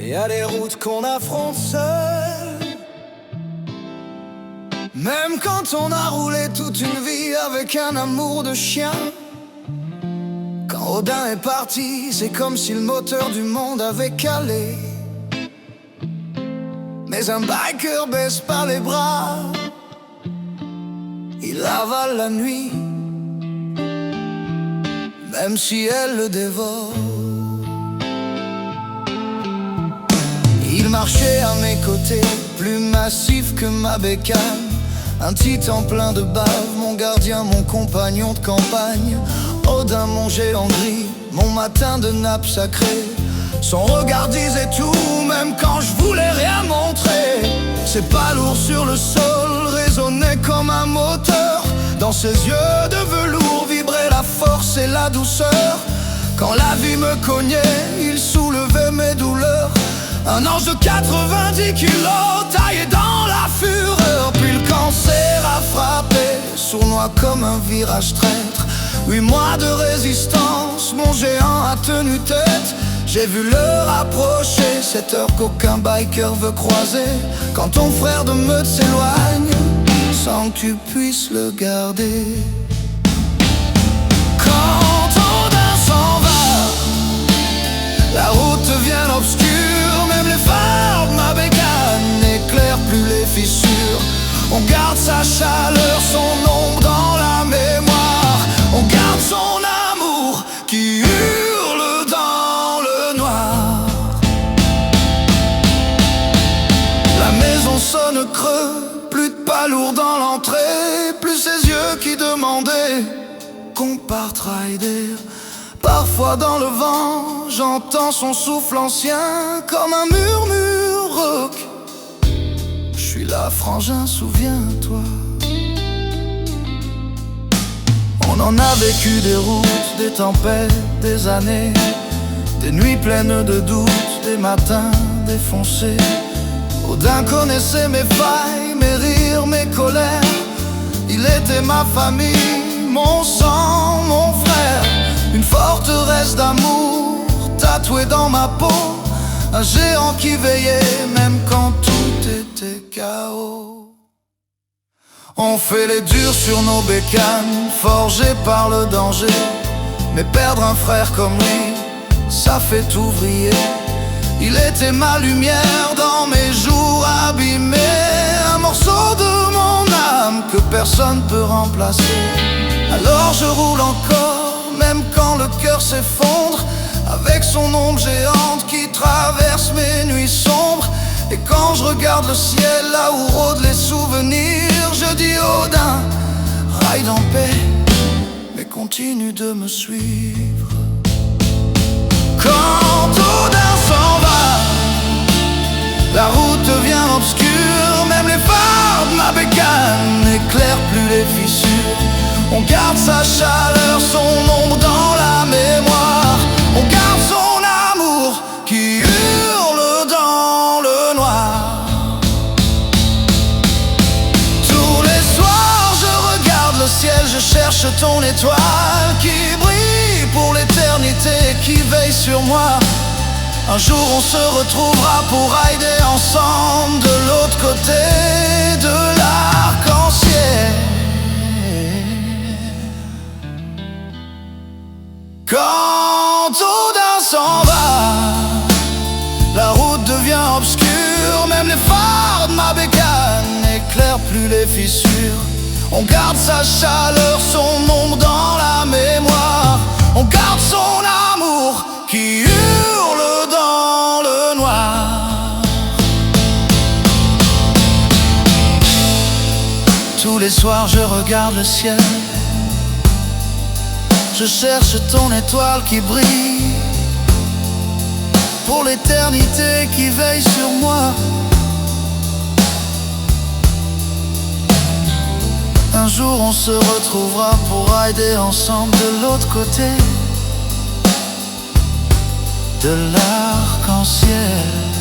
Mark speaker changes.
Speaker 1: y a des routes qu'on affronte seul. Même quand on a roulé toute une vie avec un amour de chien. Quand Odin est parti, c'est comme si le moteur du monde avait calé. Mais un biker baisse pas les bras, il avale la nuit, même si elle le dévore. Il marchait à mes côtés, plus massif que ma bécane. Un titan plein de bave, mon gardien, mon compagnon de campagne. Odin, mon géant gris, mon matin de nappe sacrée. Son regard disait tout, même quand je voulais rien montrer. Ses pas lourds sur le sol résonnaient comme un moteur. Dans ses yeux de velours vibrait la force et la douceur. Quand la vie me cognait, il soulevait mes douleurs. Un ange de 90 kilos taillé dans la fureur. Puis le cancer a frappé, sournois comme un virage traître. 8 mois de résistance, mon géant a tenu tête. J'ai vu l'heure approcher, cette heure qu'aucun biker veut croiser. Quand ton frère de meute s'éloigne, sans que tu puisses le garder. Quand Odin s'en va, la route devient obscure. Même les phares de ma bécane n'éclairent plus les fissures. On garde sa chaleur, son ombre dans la mémoire. On garde son amour qui hurle dans le noir. La maison sonne creux, plus de pas lourd dans l'entrée. Plus ses yeux qui demandaient qu'on parte rider. Parfois dans le vent, j'entends son souffle ancien comme un murmure rauque. Je suis là, frangin, souviens-toi. On en a vécu des routes, des tempêtes, des années, des nuits pleines de doutes, des matins défoncés. Odin connaissait mes failles, mes rires, mes colères. Il était ma famille, mon sang, mon frère. Une forteresse d'amour tatouée dans ma peau. Un géant qui veillait même quand tout était chaos. On fait les durs sur nos bécanes, forgés par le danger. Mais perdre un frère comme lui, ça fait tout vriller. Il était ma lumière dans mes jours abîmés. Un morceau de mon âme que personne peut remplacer. Alors je roule encore, même quand le cœur s'effondre, avec son ombre géante qui traverse mes nuits sombres. Et quand je regarde le ciel, là où rôdent les souvenirs, je dis Odin, ride en paix, mais continue de me suivre. Quand Odin s'en va, la route devient obscure. Même les phares de ma bécane n'éclairent plus les fissures. On garde sa chaleur, son ombre dans la mémoire. On garde son amour qui hurle dans le noir. Tous les soirs je regarde le ciel, je cherche ton étoile qui brille pour l'éternité, qui veille sur moi. Un jour on se retrouvera pour rider ensemble de l'autre côté de l'arc-en-ciel. Quand Odin s'en va, la route devient obscure. Même les phares de ma bécane n'éclairent plus les fissures. On garde sa chaleur, son ombre dans la mémoire. On garde son amour qui hurle dans le noir. Tous les soirs je regarde le ciel, je cherche ton étoile qui brille pour l'éternité, qui veille sur moi. Un jour on se retrouvera pour rider ensemble de l'autre côté de l'arc-en-ciel.